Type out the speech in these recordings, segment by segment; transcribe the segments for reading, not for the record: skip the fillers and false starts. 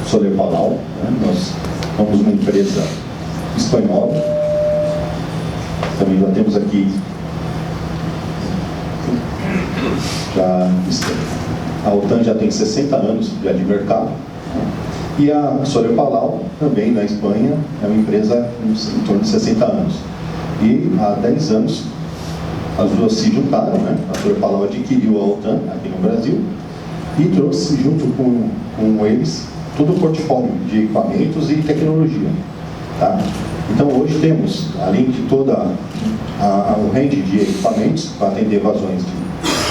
Soler Palau, né? Nós somos uma empresa espanhola, também já temos aqui, a Altan já tem 60 anos já de mercado, e a Soler Palau, também na Espanha, é uma empresa em torno de 60 anos. E há 10 anos, as duas se juntaram, né? A Soler Palau adquiriu a Altan aqui no Brasil e trouxe junto com eles todo o portfólio de equipamentos e tecnologia. Tá? Então hoje temos, além de toda o range de equipamentos para atender vazões de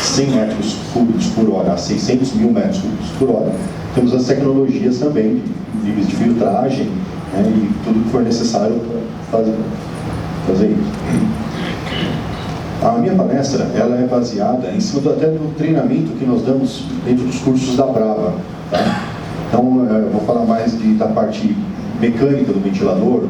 100 metros cúbicos por hora a 600 mil metros cúbicos por hora, temos as tecnologias também de níveis de filtragem, né, e tudo que for necessário para fazer isso. A minha palestra ela é baseada em cima até do treinamento que nós damos dentro dos cursos da Brava. Tá? Então, eu vou falar mais da parte mecânica do ventilador,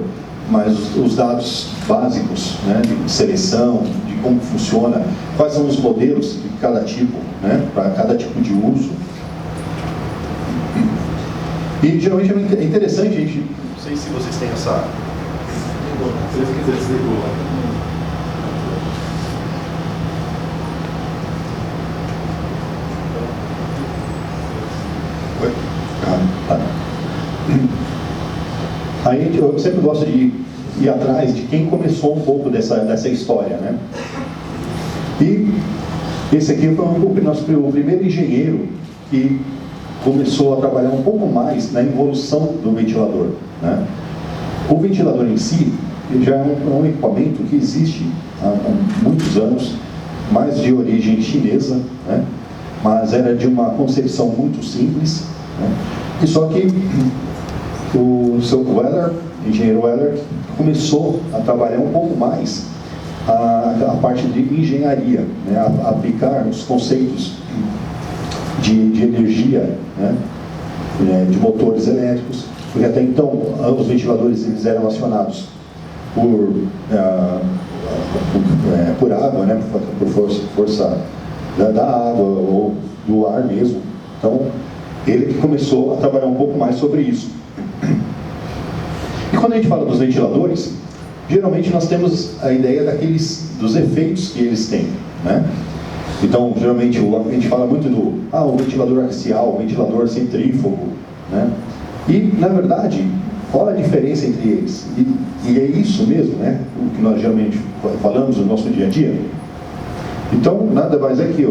mas os dados básicos, né, de seleção, de como funciona, quais são os modelos de cada tipo, né, para cada tipo de uso. E geralmente é interessante a gente... Não sei se vocês têm essa... Se eles quiserem desligou. Aí eu sempre gosto de ir atrás de quem começou um pouco dessa história, né? E esse aqui foi o primeiro engenheiro que começou a trabalhar um pouco mais na evolução do ventilador, né? O ventilador em si ele já é um equipamento que existe há muitos anos, mais de origem chinesa, né? Mas era de uma concepção muito simples, né? E só que o seu Weller, engenheiro Weller, começou a trabalhar um pouco mais a parte de engenharia, né? A aplicar os conceitos de energia, né? De motores elétricos, porque até então os ventiladores eles eram acionados por água, né? Por força da água ou do ar mesmo. Então ele começou a trabalhar um pouco mais sobre isso. E quando a gente fala dos ventiladores, geralmente nós temos a ideia dos efeitos que eles têm, né? Então, geralmente a gente fala muito o ventilador axial, o ventilador centrífugo, né? E, na verdade, qual a diferença entre eles? E é isso mesmo, né? O que nós geralmente falamos no nosso dia a dia. Então, nada mais é que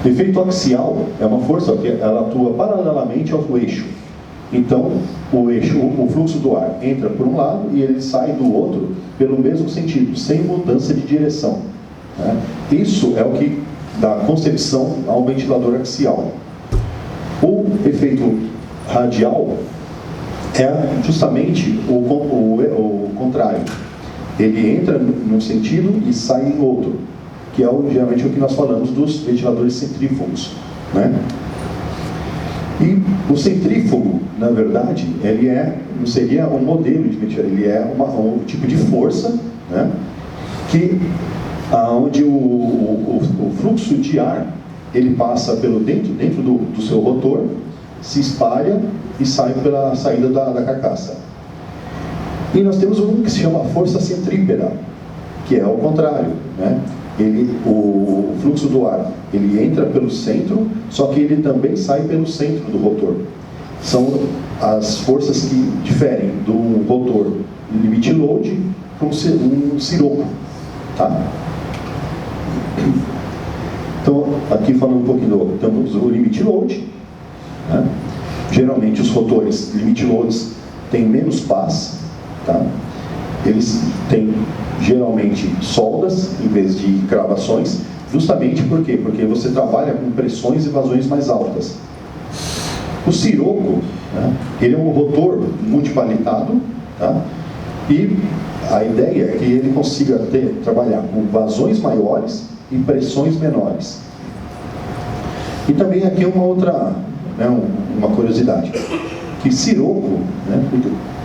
efeito axial é uma força que ela atua paralelamente ao eixo. Então, o fluxo do ar entra por um lado e ele sai do outro pelo mesmo sentido, sem mudança de direção, né? Isso é o que dá concepção ao ventilador axial. O efeito radial é justamente o contrário. Ele entra num sentido e sai em outro, que é geralmente o que nós falamos dos ventiladores centrífugos, né? E o centrífugo, na verdade, ele não seria um modelo de ventilador, ele é um tipo de força, né? Onde o fluxo de ar ele passa dentro do seu rotor, se espalha e sai pela saída da carcaça. E nós temos um que se chama força centrípeta, que é o contrário, né? O fluxo do ar ele entra pelo centro, só que ele também sai pelo centro do rotor. São as forças que diferem do rotor limit load para um siroco, tá? Então, aqui falando um pouquinho temos o limit load, né? Geralmente os rotores limit loads têm menos paz, tá? Eles têm geralmente soldas em vez de cravações, justamente por quê? Porque você trabalha com pressões e vazões mais altas. O siroco, né, ele é um rotor multipalitado, tá? E a ideia é que ele consiga trabalhar com vazões maiores e pressões menores. E também aqui uma outra, né, uma curiosidade, que siroco, né,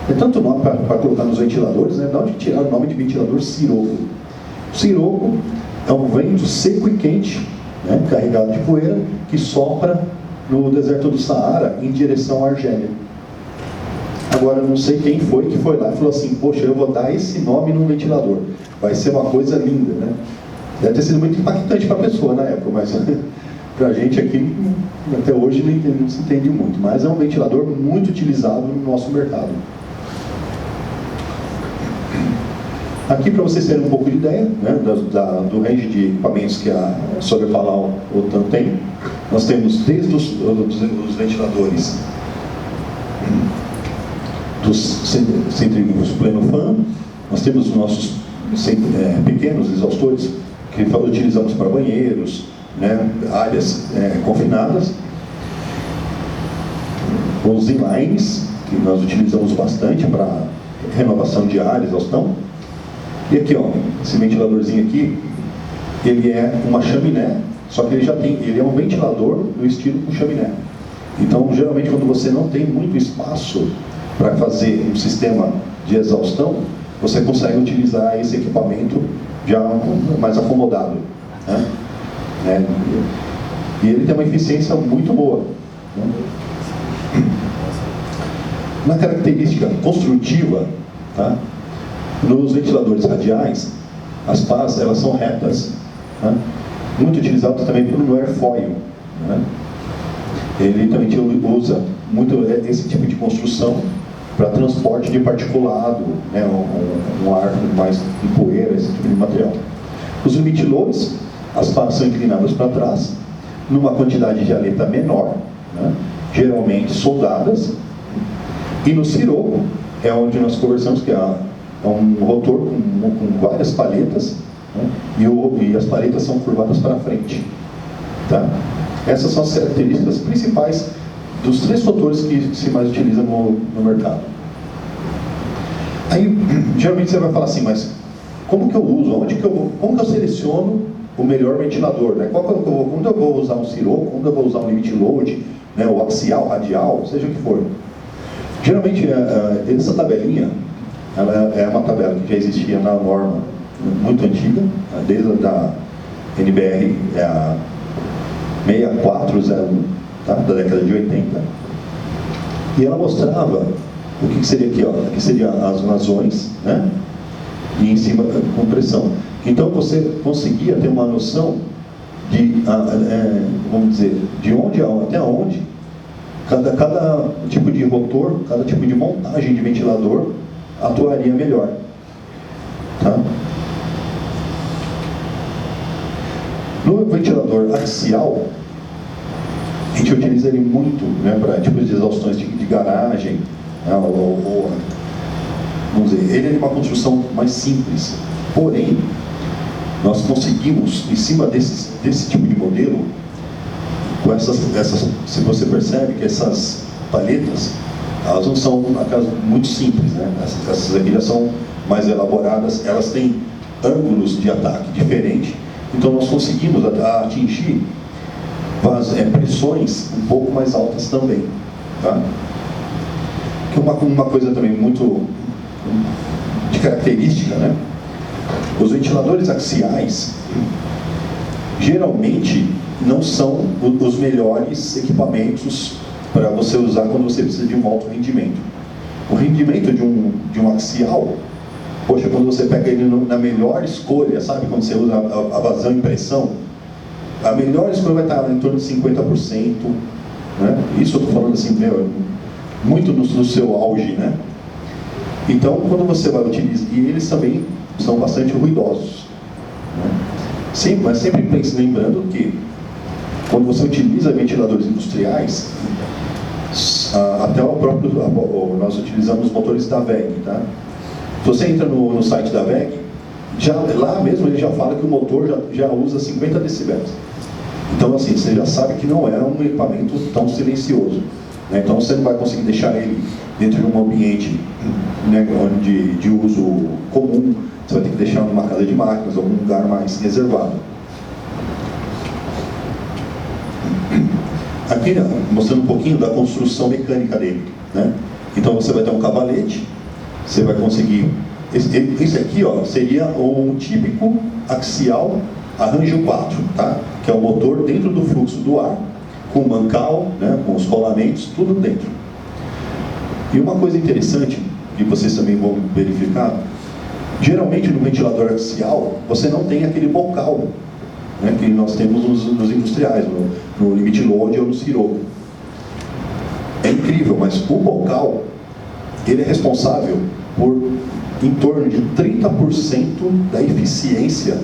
é tanto nome para colocar nos ventiladores, né? De onde tirar o nome de ventilador siroco? O siroco é um vento seco e quente, né, carregado de poeira, que sopra no deserto do Saara em direção à Argélia. Agora, não sei quem foi que foi lá e falou assim: poxa, eu vou dar esse nome num ventilador, vai ser uma coisa linda, né? Deve ter sido muito impactante para a pessoa na época, mas para a gente aqui, até hoje, não se entende muito. Mas é um ventilador muito utilizado no nosso mercado. Aqui, para vocês terem um pouco de ideia, né, do range de equipamentos que a Solar Palau OTAN tem, nós temos desde os ventiladores dos centrífugos pleno fan, nós temos os nossos pequenos exaustores que utilizamos para banheiros, né, áreas confinadas, os inlines, que nós utilizamos bastante para renovação de área, exaustão. E aqui, ó, esse ventiladorzinho aqui, ele é uma chaminé, só que ele é um ventilador no estilo com chaminé. Então, geralmente, quando você não tem muito espaço para fazer um sistema de exaustão, você consegue utilizar esse equipamento já mais acomodado, né? E ele tem uma eficiência muito boa, né? Na característica construtiva, tá? Nos ventiladores radiais, as pás elas são retas, né? Muito utilizado também no airfoil, né? Ele também usa muito esse tipo de construção para transporte de particulado, né? um ar mais em poeira, esse tipo de material. Os ventiladores, as pás são inclinadas para trás, numa quantidade de aleta menor, né? Geralmente soldadas, e no siroco é onde nós conversamos que é um rotor com várias paletas, né? E as paletas são curvadas para frente, tá? Essas são as características principais dos 3 rotores que se mais utilizam no mercado. Aí, geralmente você vai falar assim, mas como que eu uso? Como que eu seleciono o melhor ventilador, né? Quando eu vou usar um siroco, quando eu vou usar um limit load, né? O axial, radial, seja o que for. Geralmente, essa tabelinha, ela é uma tabela que já existia na norma muito antiga, desde a NBR, a 6401, tá? Da década de 80. E ela mostrava o que seria aqui, ó. Aqui seriam as vazões, né? E em cima a compressão. Então você conseguia ter uma noção de, vamos dizer, de onde até onde cada tipo de rotor, cada tipo de montagem de ventilador atuaria melhor, tá? No ventilador axial, a gente utiliza ele muito, né, para tipos de exaustões de garagem, né, vamos dizer, ele é uma construção mais simples, porém, nós conseguimos, em cima desse tipo de modelo, com essas, se você percebe que essas paletas, elas não são aquelas muito simples, né? Essas aqui já são mais elaboradas, elas têm ângulos de ataque diferentes, então nós conseguimos atingir pressões um pouco mais altas também, tá? Que uma coisa também muito de característica, né? Os ventiladores axiais geralmente não são os melhores equipamentos para você usar quando você precisa de um alto rendimento. O rendimento de um axial, poxa, quando você pega ele na melhor escolha, sabe, quando você usa a vazão e pressão, a melhor escolha vai estar em torno de 50%, né? Isso eu estou falando assim, muito no seu auge, né? Então, quando você vai utilizar, e eles também são bastante ruidosos, né? Mas sempre pense, lembrando que quando você utiliza ventiladores industriais, até nós utilizamos motores da WEG, tá? Se você entra no site da WEG, lá mesmo ele já fala que o motor já usa 50 decibéis. Então, assim, você já sabe que não é um equipamento tão silencioso, né? Então você não vai conseguir deixar ele dentro de um ambiente, né, de uso comum. Você vai ter que deixar numa casa de máquinas, algum lugar mais reservado. Aqui, mostrando um pouquinho da construção mecânica dele, né? Então você vai ter um cavalete, você vai conseguir... Esse aqui, ó, seria um típico axial arranjo 4, tá? Que é o motor dentro do fluxo do ar, com o mancal, né, com os rolamentos, tudo dentro. E uma coisa interessante, que vocês também vão verificar, geralmente no ventilador axial, você não tem aquele bocal, né, que nós temos nos industriais, no limit load ou no Sirocco. É incrível, mas o bocal, ele é responsável por em torno de 30% da eficiência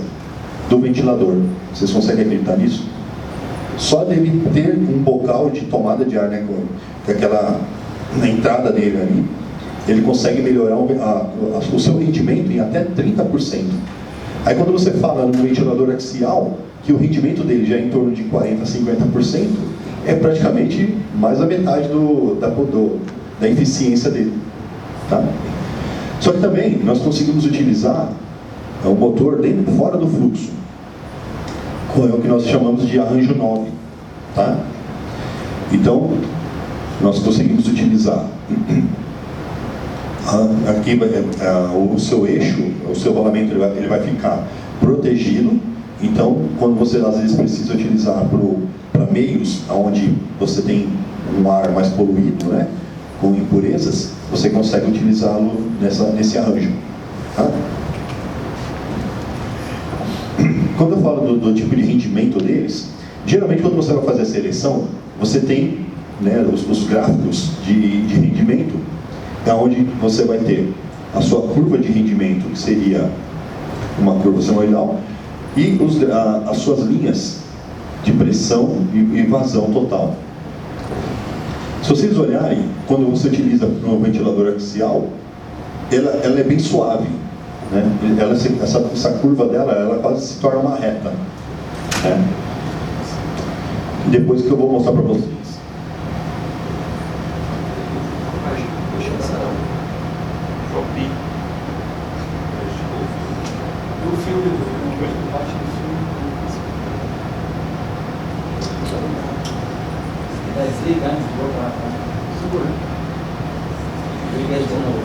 do ventilador. Vocês conseguem acreditar nisso? Só dele ter um bocal de tomada de ar, né, com aquela na entrada dele ali, ele consegue melhorar o seu rendimento em até 30%. Aí quando você fala no ventilador axial, que o rendimento dele já é em torno de 40% a 50%, é praticamente mais a metade da eficiência dele. Tá? Só que também nós conseguimos utilizar o motor fora do fluxo, é o que nós chamamos de arranjo 9. Tá? Então, nós conseguimos utilizar aqui o seu eixo, o seu rolamento ele vai ficar protegido. Então, quando você às vezes precisa utilizar para meios onde você tem um ar mais poluído, né, com impurezas, você consegue utilizá-lo nesse arranjo. Tá? Quando eu falo do tipo de rendimento deles, geralmente quando você vai fazer a seleção, você tem, né, os gráficos de rendimento, é onde você vai ter a sua curva de rendimento, que seria uma curva senoidal, e as suas linhas de pressão e vazão total. Se vocês olharem, quando você utiliza no ventilador axial, ela é bem suave, né? Essa curva dela, ela quase se torna uma reta, né? Depois que eu vou mostrar para vocês. O filme parte do filme. Está desligando, vou botar. Segura. Liga de novo.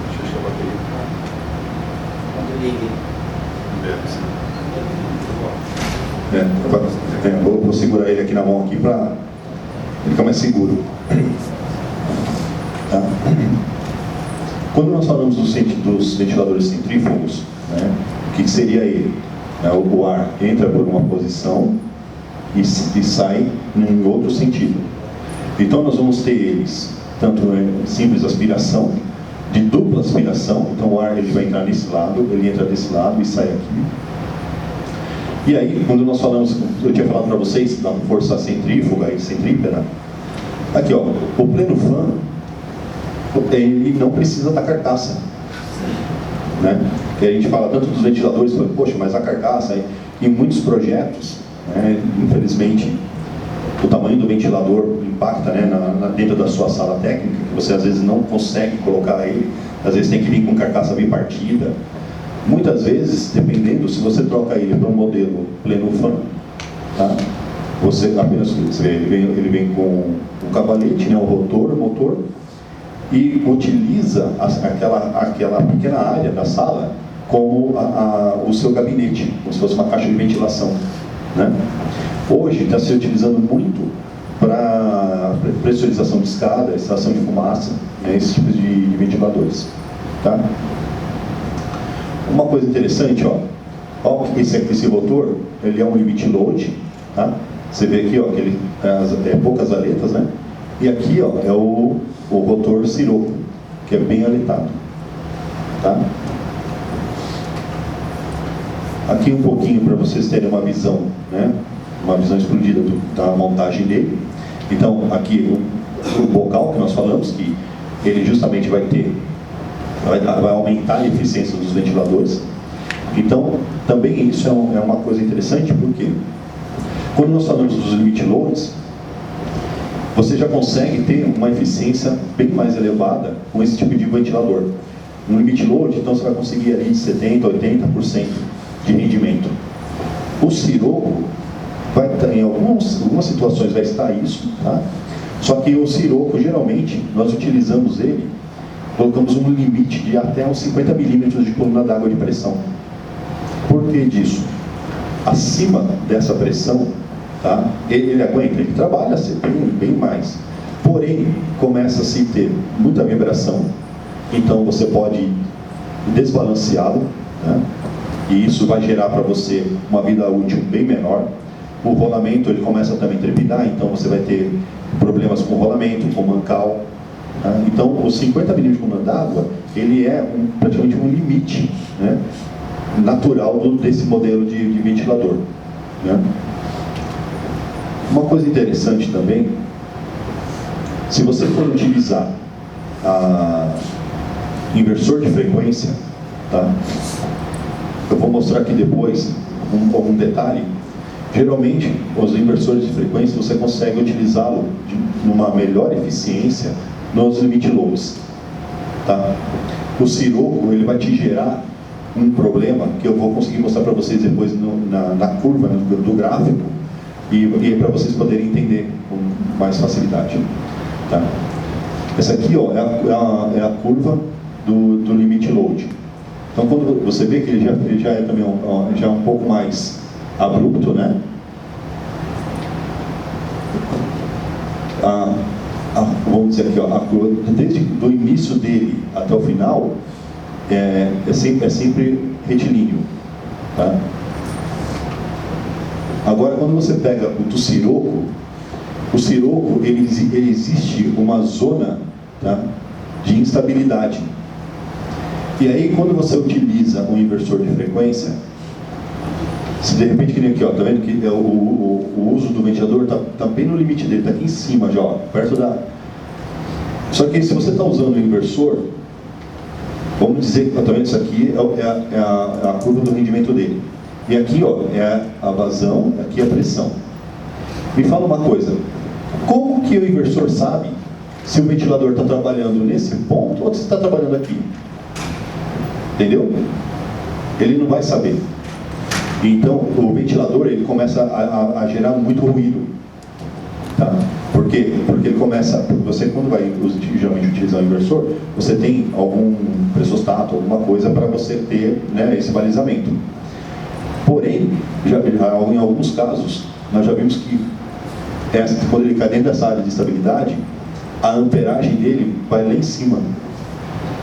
Deixa eu achar a bateria. Quando ligue. Vou segurar ele aqui na mão aqui para ele ficar mais seguro. Tá? Quando nós falamos dos ventiladores centrífugos, né, o que seria ele? O ar entra por uma posição e sai em outro sentido. Então nós vamos ter eles tanto em simples aspiração, de dupla aspiração. Então o ar ele vai entrar nesse lado, ele entra desse lado e sai aqui. E aí, quando nós falamos, eu tinha falado para vocês da força centrífuga e centrípeta, aqui ó, o pleno fan, ele não precisa da carcaça, né? E a gente fala tanto dos ventiladores, poxa, mas a carcaça, em muitos projetos, né, infelizmente, o tamanho do ventilador impacta, né, dentro da sua sala técnica, que você às vezes não consegue colocar ele, às vezes tem que vir com carcaça bipartida. Muitas vezes, dependendo, se você troca ele para um modelo pleno fan, tá? Você apenas ele vem com o cavalete, né, o rotor, o motor, e utiliza aquela pequena área da sala como o seu gabinete, como se fosse uma caixa de ventilação, né? Hoje está se utilizando muito para pressurização de escada, extração de fumaça, né, esse tipo de ventiladores. Tá? Uma coisa interessante, ó, esse rotor, ele é um limit load, tá? Você vê aqui, ó, que ele poucas aletas, né? E aqui, ó, é o rotor Sirocco, que é bem aletado, tá? Aqui um pouquinho para vocês terem uma visão, né? Uma visão explodida da montagem dele. Então, aqui o bocal que nós falamos, que ele justamente vai aumentar a eficiência dos ventiladores. Então, também isso é uma coisa interessante, porque quando nós falamos dos limit loads, você já consegue ter uma eficiência bem mais elevada com esse tipo de ventilador. No limit load, então você vai conseguir ali de 70% a 80% de rendimento. O Sirocco vai estar, em algumas situações vai estar isso, tá? Só que o Sirocco, geralmente, nós utilizamos ele, colocamos um limite de até uns 50 milímetros de coluna d'água de pressão. Por que disso? Acima dessa pressão, tá? Ele aguenta, ele trabalha bem mais. Porém, começa a se ter muita vibração, então você pode desbalanceá-lo, né? E isso vai gerar para você uma vida útil bem menor. O rolamento, ele começa também a trepidar, então você vai ter problemas com o rolamento, com o mancal. Tá? Então, os 50 milímetros de coluna d'água, ele é praticamente um limite, né, natural desse modelo de ventilador, né? Uma coisa interessante também, se você for utilizar inversor de frequência, tá? Eu vou mostrar aqui depois um detalhe. Geralmente, os inversores de frequência, você consegue utilizá-lo numa melhor eficiência nos limit loads, tá? O Sirocco, ele vai te gerar um problema que eu vou conseguir mostrar para vocês depois na curva do gráfico, e para vocês poderem entender com mais facilidade, tá? Essa aqui, ó, é a curva do limit load. Então, quando você vê que ele já é também já é um pouco mais abrupto, né? Vamos dizer aqui, ó, desde o início dele até o final é sempre retilíneo, tá? Agora, quando você pega o Sirocco, ele existe uma zona, tá, de instabilidade. E aí, quando você utiliza um inversor de frequência, se de repente, que nem aqui, ó, tá vendo que o uso do ventilador tá bem no limite dele, tá aqui em cima já, ó, perto da... Só que se você está usando o inversor, vamos dizer, tá vendo, isso aqui é a curva do rendimento dele. E aqui, ó, é a vazão, aqui é a pressão. Me fala uma coisa, como que o inversor sabe se o ventilador está trabalhando nesse ponto ou se está trabalhando aqui? Entendeu? Ele não vai saber. Então, o ventilador, ele começa a gerar muito ruído, tá? Por quê? Porque ele começa, você quando vai geralmente utilizar o inversor, você tem algum pressostato, alguma coisa para você ter, né, esse balizamento. Porém, em alguns casos, nós já vimos que quando ele cai dentro dessa área de estabilidade, a amperagem dele vai lá em cima.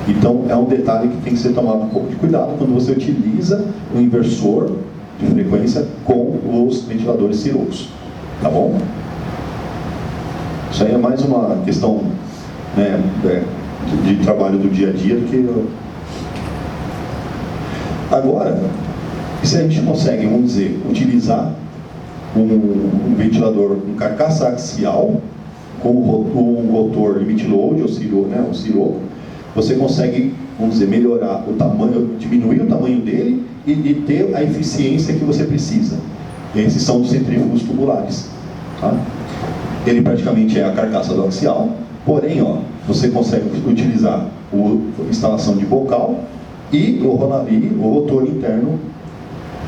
Então, é um detalhe que tem que ser tomado um pouco de cuidado quando você utiliza o inversor de frequência com os ventiladores Siroccos, tá bom? Isso aí é mais uma questão, né, de trabalho do dia a dia do que... Agora, se a gente consegue, vamos dizer, utilizar um ventilador com carcaça axial, com um rotor limit load, ou Sirocco, né, o Sirocco, você consegue, vamos dizer, melhorar o tamanho, diminuir o tamanho dele e ter a eficiência que você precisa. Esses são os centrífugos tubulares, tá? Ele praticamente é a carcaça do axial, porém, ó, você consegue utilizar a instalação de bocal e o rotor interno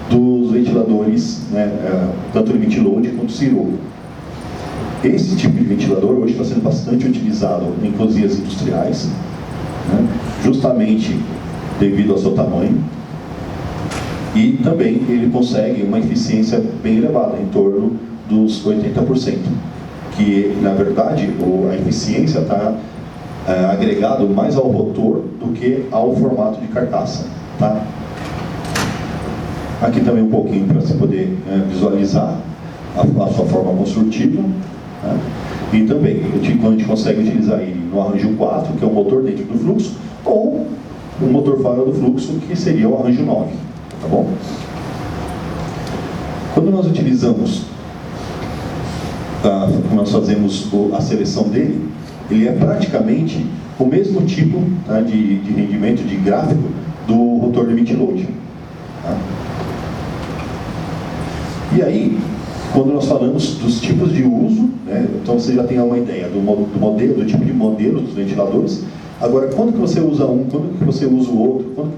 dos ventiladores, né, tanto limit load quanto Sirocco. Esse tipo de ventilador hoje está sendo bastante utilizado em cozinhas industriais, né, justamente devido ao seu tamanho, e também ele consegue uma eficiência bem elevada, em torno dos 80%, que na verdade a eficiência está agregado mais ao rotor do que ao formato de carcaça, tá? Aqui também um pouquinho para você poder visualizar a sua forma construtiva, tá? E também quando a gente consegue utilizar ele no arranjo 4, que é o motor dentro do fluxo, ou o motor fora do fluxo, que seria o arranjo 9, tá bom? Quando nós utilizamos, nós fazemos a seleção dele, ele é praticamente o mesmo tipo, tá, de rendimento, de gráfico do rotor limit load, tá? E aí, quando nós falamos dos tipos de uso, né, então você já tem uma ideia do modelo, do tipo de modelo dos ventiladores. Agora, quando que você usa um, quando que você usa o outro,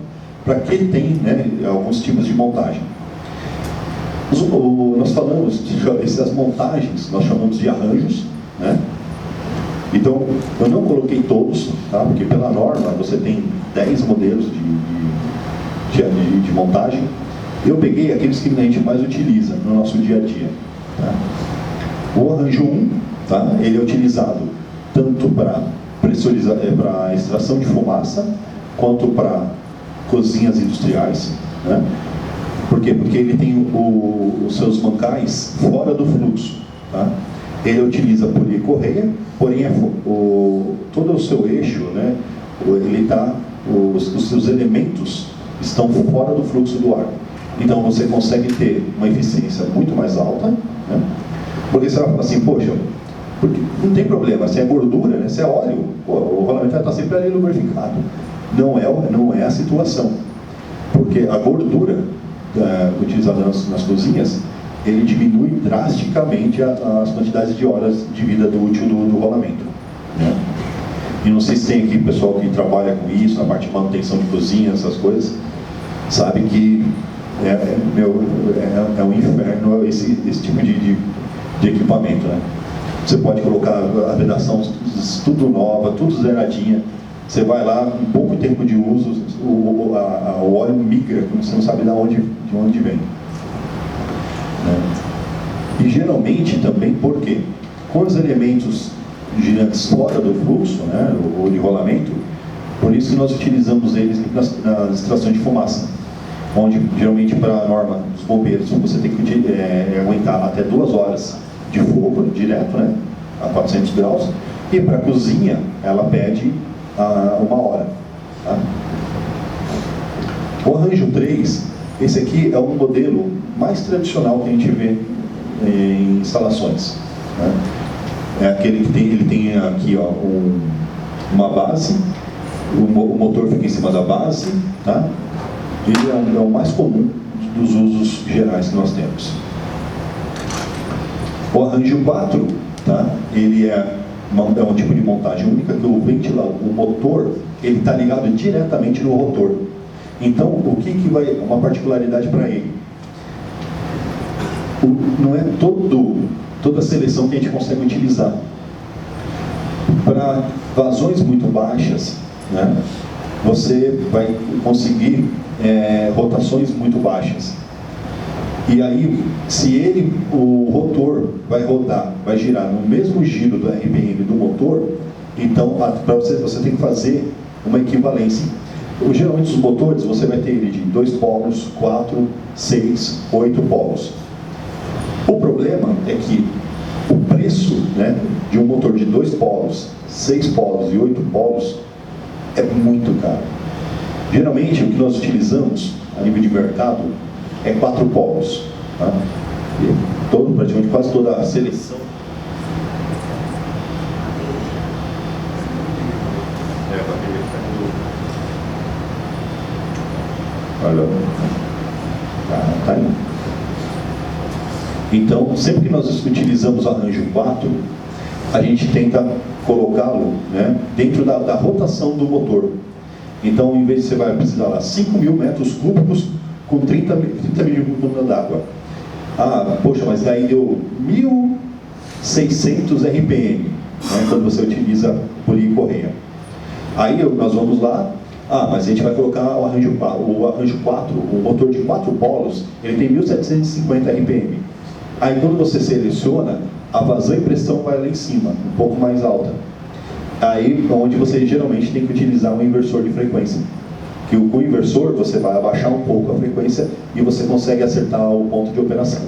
para que tem, né, alguns tipos de montagem. Nós falamos essas montagens, nós chamamos de arranjos, né? Então, eu não coloquei todos, tá? Porque pela norma você tem 10 modelos de montagem. Eu peguei aqueles que a gente mais utiliza no nosso dia a dia. Tá? O arranjo 1, tá? Ele é utilizado tanto para extração de fumaça, quanto para cozinhas industriais. Né? Por quê? Porque ele tem os seus mancais fora do fluxo. Tá? Ele utiliza policorreia, porém todo o seu eixo, né, os seus elementos estão fora do fluxo do ar. Então você consegue ter uma eficiência muito mais alta. Né? Porque você vai falar assim, poxa, porque não tem problema, se é gordura, né, se é óleo, pô, o rolamento vai estar sempre ali lubrificado. Não é a situação. Porque a gordura utilizada nas cozinhas, ele diminui drasticamente as quantidades de horas de vida útil do rolamento. Né? E não sei se tem aqui pessoal que trabalha com isso, na parte de manutenção de cozinha, essas coisas, sabe que é um inferno esse tipo de equipamento. Né? Você pode colocar a vedação tudo nova, tudo zeradinha. Você vai lá, em pouco tempo de uso, o óleo migra, você não sabe de onde vem. Né? E geralmente também, por quê? Com os elementos girantes fora do fluxo, né, ou de rolamento, por isso que nós utilizamos eles nas extrações de fumaça, onde geralmente para a norma dos bombeiros você tem que aguentar até 2 horas de fogo direto, né, a 400 graus, e para a cozinha ela pede 1 hora. Tá? O arranjo 3, esse aqui é o modelo mais tradicional que a gente vê em instalações. Né? É aquele que ele tem aqui ó, uma base, o motor fica em cima da base, tá? Ele é o mais comum dos usos gerais que nós temos. O arranjo 4, tá? Ele é um tipo de montagem única que o ventilador, o motor, ele está ligado diretamente no rotor. Então, o que vai, uma particularidade para ele? Não é toda a seleção que a gente consegue utilizar. Para vazões muito baixas, né, você vai conseguir rotações muito baixas. E aí, se o rotor vai girar no mesmo giro do RPM do motor, então para você tem que fazer uma equivalência. Geralmente os motores você vai ter ele de 2 polos, 4, 6, 8 polos. O problema é que o preço, né, de um motor de 2 polos, 6 polos e 8 polos é muito caro. Geralmente o que nós utilizamos a nível de mercado é 4 polos. Tá? Praticamente quase toda a seleção. Olha, tá aí. Então, sempre que nós utilizamos o arranjo 4, a gente tenta colocá-lo, né, dentro da rotação do motor. Então, em vez de você vai precisar lá 5.000 metros cúbicos com 30 milímetros d'água. Ah, poxa, mas daí deu 1.600 RPM, né, quando você utiliza policorreia. Aí nós vamos lá, mas a gente vai colocar o arranjo 4, o motor de 4 polos, ele tem 1.750 RPM. Aí quando você seleciona, a vazão e pressão vai lá em cima, um pouco mais alta. Aí onde você geralmente tem que utilizar um inversor de frequência. Que com o inversor você vai abaixar um pouco a frequência e você consegue acertar o ponto de operação.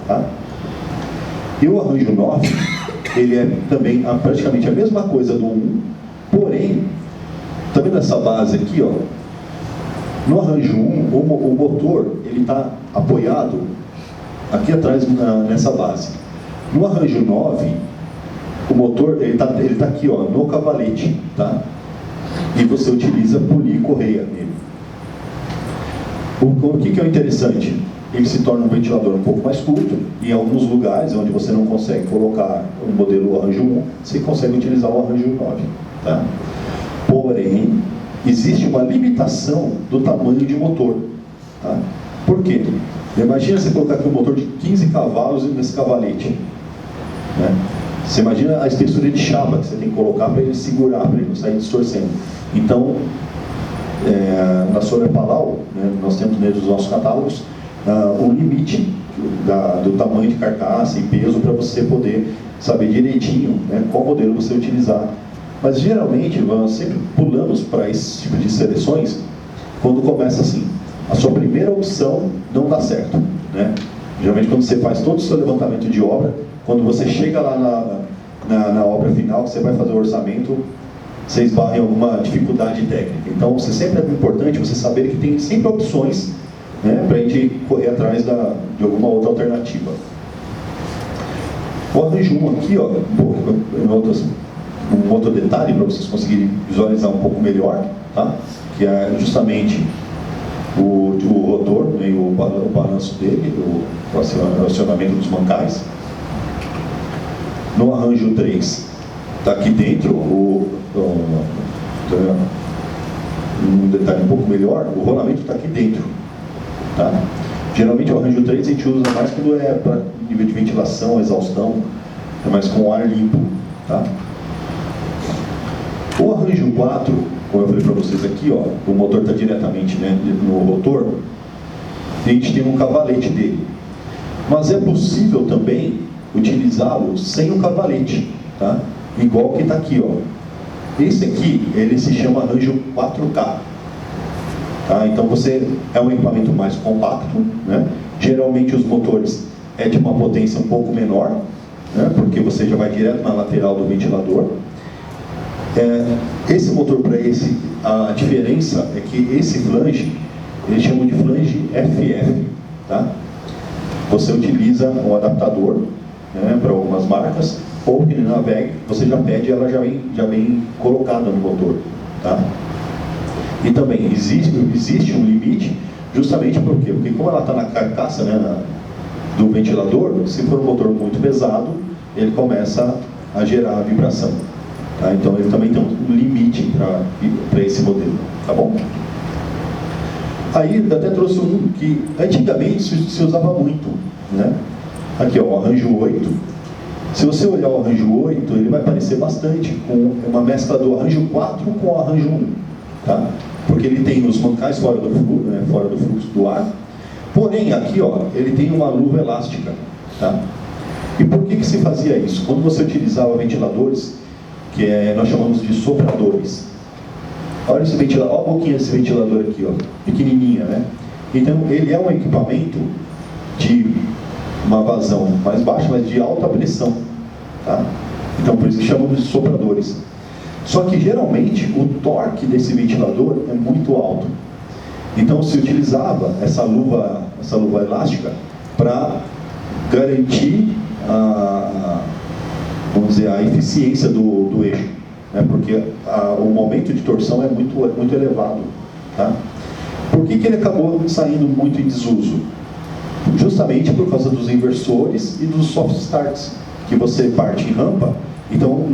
Tá? E o arranjo 9, ele é também praticamente a mesma coisa do 1, porém, tá vendo essa base aqui, ó? No arranjo 1, o motor ele está apoiado aqui atrás nessa base. No arranjo 9, o motor ele tá aqui, ó, no cavalete, tá? E você utiliza policorreia nele. O que é o interessante? Ele se torna um ventilador um pouco mais curto, e em alguns lugares onde você não consegue colocar o modelo arranjo 1, você consegue utilizar o arranjo 9, tá? Porém, existe uma limitação do tamanho de motor, tá? Por quê? Imagina você colocar aqui um motor de 15 cavalos nesse cavalete, né? Você imagina a espessura de chapa que você tem que colocar para ele segurar, para ele não sair distorcendo. Então, na Solar Palau, né, nós temos dentro dos nossos catálogos, um limite do tamanho de carcaça e peso para você poder saber direitinho, né, qual modelo você utilizar. Mas geralmente nós sempre pulamos para esse tipo de seleções quando começa assim: a sua primeira opção não dá certo, né? Geralmente quando você faz todo o seu levantamento de obra, quando você chega lá na obra final, que você vai fazer o orçamento, você esbarra em alguma dificuldade técnica. Então sempre é importante você saber que tem sempre opções, né, para a gente correr atrás de alguma outra alternativa. O arranjo 1 aqui, ó, um outro detalhe para vocês conseguirem visualizar um pouco melhor, tá? Que é justamente o rotor, né, o balanço dele, o acionamento dos mancais. No arranjo 3, está aqui dentro, um detalhe um pouco melhor, o rolamento está aqui dentro. Tá? Geralmente o arranjo 3 a gente usa mais quando é para nível de ventilação, exaustão, é mais com ar limpo. Tá? O arranjo 4, como eu falei para vocês aqui, ó, o motor está diretamente, né, no rotor, a gente tem um cavalete dele. Mas é possível também utilizá-lo sem o cavalete, tá? Igual que está aqui, ó. Esse aqui, ele se chama arranjo 4K. Tá? Então você é um equipamento mais compacto, né? Geralmente os motores é de uma potência um pouco menor, né? Porque você já vai direto na lateral do ventilador. Esse motor para esse, a diferença é que esse flange, eles chamam de flange FF, tá? Você utiliza um adaptador, né, para algumas marcas, ou que na VEG você já pede, ela já vem colocada no motor, tá? E também existe um limite, justamente porque como ela está na carcaça, né, do ventilador, se for um motor muito pesado, ele começa a gerar vibração. Tá? Então ele também tem um limite para esse modelo, tá bom? Aí eu até trouxe um que antigamente se usava muito, né? Aqui, ó, o arranjo 8. Se você olhar o arranjo 8, ele vai parecer bastante com uma mescla do arranjo 4 com o arranjo 1, tá? Porque ele tem os mancais fora do fluxo, né, fora do fluxo do ar. Porém, aqui, ó, ele tem uma luva elástica, tá? E por que se fazia isso? Quando você utilizava ventiladores, que nós chamamos de sopradores. Olha esse ventilador, olha a boquinha desse ventilador aqui, ó, pequenininha, né? Então, ele é um equipamento de uma vazão mais baixa, mas de alta pressão, tá? Então, por isso que chamamos de sopradores. Só que, geralmente, o torque desse ventilador é muito alto. Então, se utilizava essa luva elástica para garantir vamos dizer, a eficiência do eixo, né? Porque o momento de torção é muito elevado, tá? Por que ele acabou saindo muito em desuso? Justamente por causa dos inversores e dos soft starts, que você parte em rampa. Então,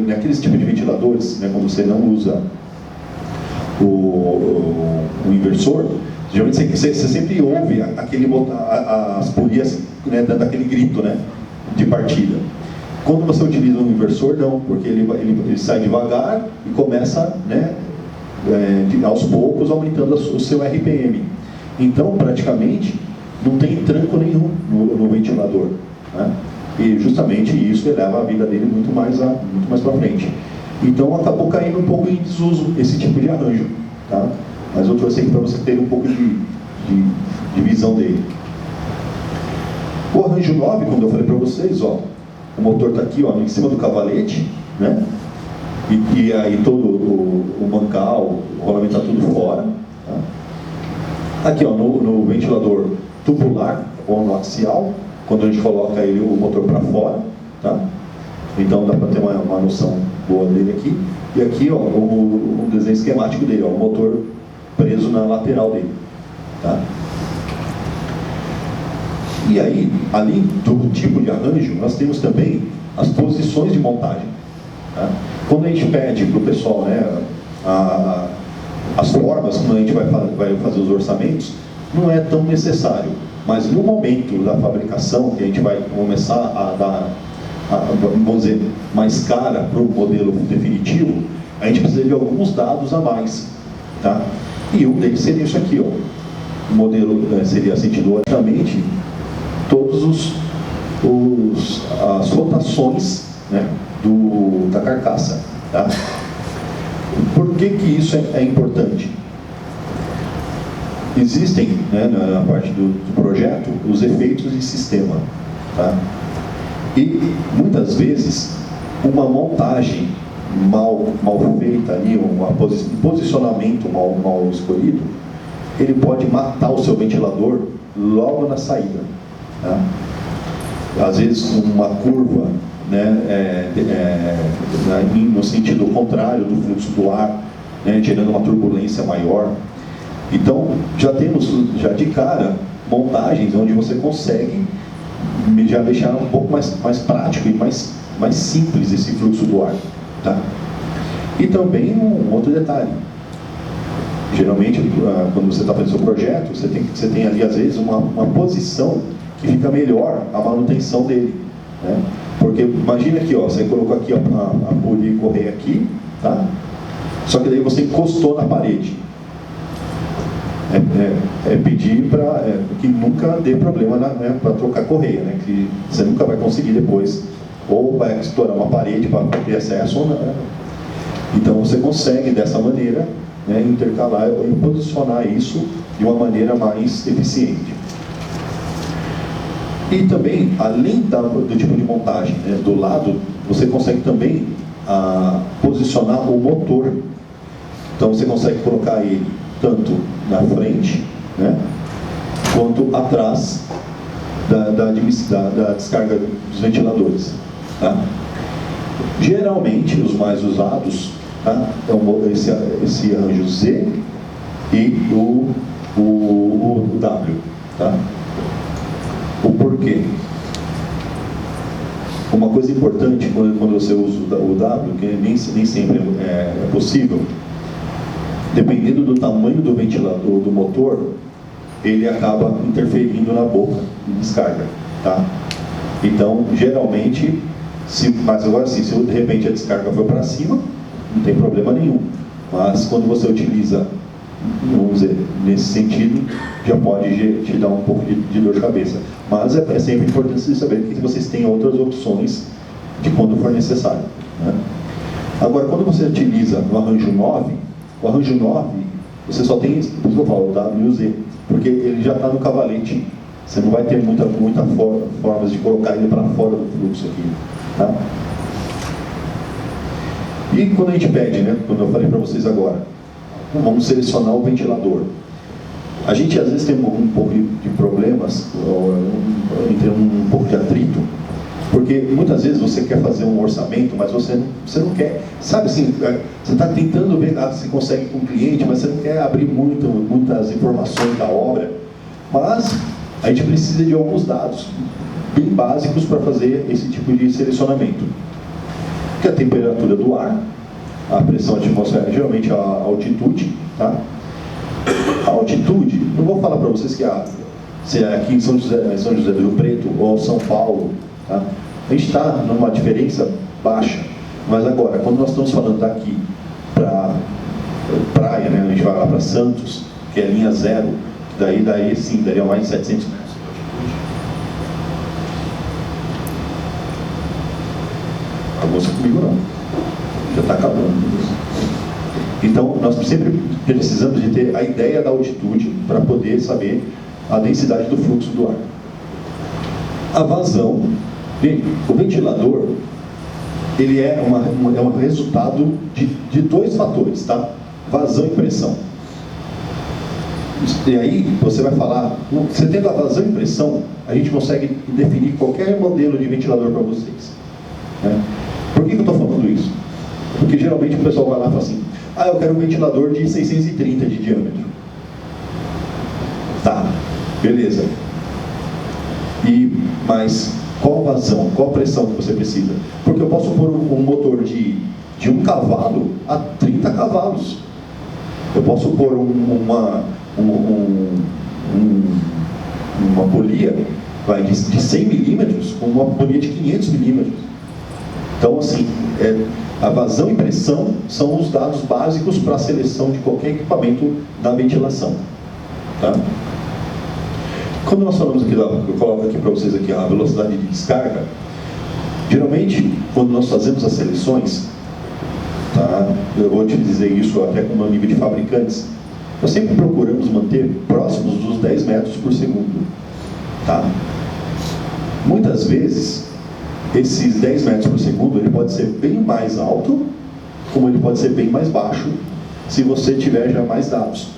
naqueles tipos de ventiladores, né, quando você não usa o inversor, geralmente você sempre ouve as polias, né, daquele grito, né, de partida. Quando você utiliza um inversor, não, porque ele sai devagar e começa, né, aos poucos aumentando o seu RPM. Então, praticamente, não tem tranco nenhum no ventilador, né? E justamente isso eleva a vida dele muito mais para frente. Então acabou caindo um pouco em desuso esse tipo de arranjo, tá? Mas eu trouxe aqui para você ter um pouco de visão dele. O arranjo 9, como eu falei para vocês, ó, o motor está aqui, ó, em cima do cavalete, né? E aí todo o mancal, o rolamento está tudo fora, tá? Aqui, ó, no ventilador tubular ou no axial, quando a gente coloca o motor para fora, tá? Então dá para ter uma noção boa dele aqui. E aqui, ó, o desenho esquemático dele, ó, o motor preso na lateral dele, tá? E aí, além do tipo de arranjo, nós temos também as posições de montagem, tá? Quando a gente pede para o pessoal, né, as formas, quando a gente vai fazer os orçamentos, não é tão necessário. Mas no momento da fabricação, que a gente vai começar a dar, vamos dizer, mais cara para o modelo definitivo, a gente precisa de alguns dados a mais, tá? E um deles seria isso aqui, ó. modelo seria sentido horizontalmente todas as rotações, né, da carcaça. Tá? Por que isso é importante? Existem, né, na parte do projeto, os efeitos de sistema. Tá? E muitas vezes uma montagem mal feita ali, um posicionamento mal escolhido, ele pode matar o seu ventilador logo na saída. Tá? Às vezes uma curva, né, no sentido contrário do fluxo do ar, né, gerando uma turbulência maior. Então, já temos de cara montagens onde você consegue já deixar um pouco mais prático e mais simples esse fluxo do ar. Tá? E também um outro detalhe. Geralmente, quando você está fazendo seu projeto, você tem ali, às vezes, uma posição que fica melhor a manutenção dele. Né? Porque imagina aqui, ó, você colocou aqui a polia e correia aqui, tá? Só que daí você encostou na parede. Pedir para que nunca dê problema, né, para trocar correia, né, que você nunca vai conseguir depois, ou vai estourar uma parede para ter acesso ou não. Então você consegue dessa maneira, né, intercalar e posicionar isso de uma maneira mais eficiente. E também, além do tipo de montagem, né, do lado, você consegue também posicionar o motor. Então você consegue colocar ele tanto na frente, né, quanto atrás da descarga dos ventiladores. Tá? Geralmente, os mais usados, tá, é esse anjo Z e o W. Tá? O porquê? Uma coisa importante quando você usa o W, que nem sempre é possível, dependendo do tamanho do ventilador, do motor, ele acaba interferindo na boca de descarga. Tá? Então, geralmente, mas agora sim, se de repente a descarga for para cima, não tem problema nenhum. Mas quando você utiliza, vamos dizer, nesse sentido, já pode te dar um pouco de dor de cabeça. Mas é sempre importante saber que vocês têm outras opções de quando for necessário. Né? Agora, quando você utiliza o arranjo 9, você só tem, por isso eu falo, o W e o Z, porque ele já está no cavalete. Você não vai ter muita formas de colocar ele para fora do fluxo aqui. Tá? E quando a gente pede, né, quando eu falei para vocês agora, vamos selecionar o ventilador. A gente às vezes tem um pouco de problemas, entre um pouco de atrito, porque muitas vezes você quer fazer um orçamento, mas você não quer, sabe assim, você está tentando ver se consegue com o cliente, mas você não quer abrir muitas informações da obra. Mas a gente precisa de alguns dados bem básicos para fazer esse tipo de selecionamento. Que é a temperatura do ar, a pressão atmosférica, geralmente a altitude, tá? A altitude, não vou falar para vocês se é aqui em São José do Rio Preto ou São Paulo, tá? A gente está numa diferença baixa, mas agora, quando nós estamos falando daqui para praia, né? A gente vai lá para Santos, que é linha zero, daí sim, daria mais de 700 metros. Acabou comigo não, já está acabando. Então, nós sempre precisamos de ter a ideia da altitude para poder saber a densidade do fluxo do ar. A vazão, o ventilador, ele é um resultado de dois fatores, tá? Vazão e pressão. E aí, você vai falar, você tendo a vazão e pressão, a gente consegue definir qualquer modelo de ventilador para vocês. Né? Por que eu estou falando isso? Porque geralmente o pessoal vai lá e fala assim, eu quero um ventilador de 630 de diâmetro. Tá, beleza. Mas qual vazão, qual pressão que você precisa? Porque eu posso pôr um motor de 1 cavalo a 30 cavalos. Eu posso pôr uma polia de 100 milímetros com uma polia de 500 milímetros. Então, assim, a vazão e pressão são os dados básicos para a seleção de qualquer equipamento da ventilação. Tá? Quando nós falamos aqui, eu coloco aqui para vocês aqui a velocidade de descarga, geralmente, quando nós fazemos as seleções, tá? Eu vou te dizer isso até com o nível de fabricantes, nós sempre procuramos manter próximos dos 10 metros por segundo. Tá? Muitas vezes, esses 10 metros por segundo, ele pode ser bem mais alto, como ele pode ser bem mais baixo, se você tiver já mais dados.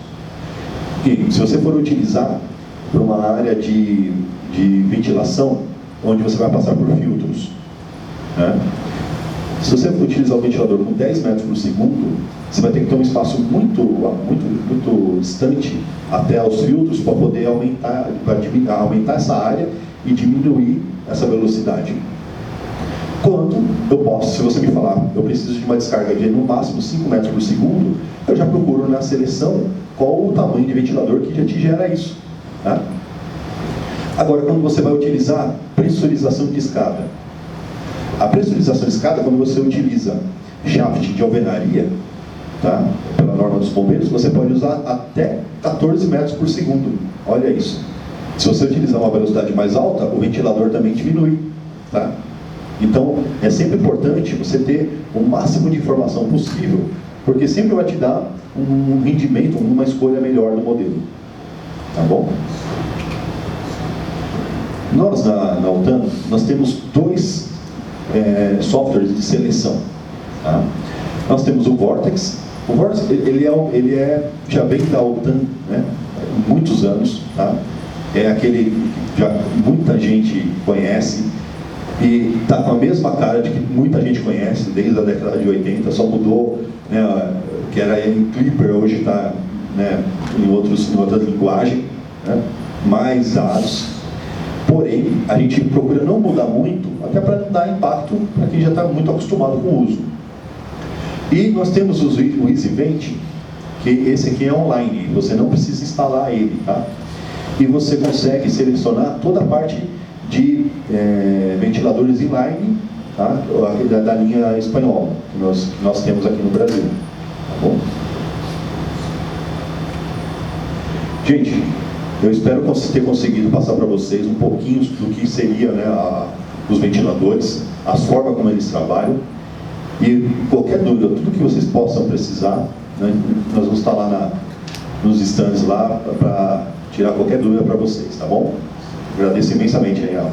E se você for utilizar para uma área de ventilação, onde você vai passar por filtros, né? Se você for utilizar o ventilador com 10 metros por segundo, você vai ter que ter um espaço muito distante até os filtros para poder aumentar essa área e diminuir essa velocidade. Quando eu posso, se você me falar, eu preciso de uma descarga de no máximo 5 metros por segundo, eu já procuro na seleção qual o tamanho de ventilador que já te gera isso. Tá? Agora, quando você vai utilizar pressurização de escada, a pressurização de escada, quando você utiliza shaft de alvenaria, tá? Pela norma dos bombeiros, você pode usar até 14 metros por segundo. Olha isso. Se você utilizar uma velocidade mais alta, o ventilador também diminui. Tá? Então, é sempre importante você ter o máximo de informação possível, porque sempre vai te dar um rendimento, uma escolha melhor do modelo. Tá bom? Nós, na OTAN, nós temos dois softwares de seleção. Tá? Nós temos o Vortex. O Vortex, ele já vem da OTAN, né, há muitos anos. Tá? É aquele que já muita gente conhece e está com a mesma cara de que muita gente conhece desde a década de 80, só mudou, né, que era em Clipper, hoje está, né, em outra linguagem, né, mais dados. Porém, a gente procura não mudar muito, até para não dar impacto para quem já está muito acostumado com o uso. E nós temos o EasyVent, que esse aqui é online, você não precisa instalar ele, tá? E você consegue selecionar toda a parte de ventiladores inline, tá? Da linha espanhola, que nós temos aqui no Brasil. Tá bom? Gente, eu espero ter conseguido passar para vocês um pouquinho do que seria, né, os ventiladores, as formas como eles trabalham. E qualquer dúvida, tudo que vocês possam precisar, né, nós vamos estar lá nos stands lá para tirar qualquer dúvida para vocês, tá bom? Agradeço imensamente aí, Alma.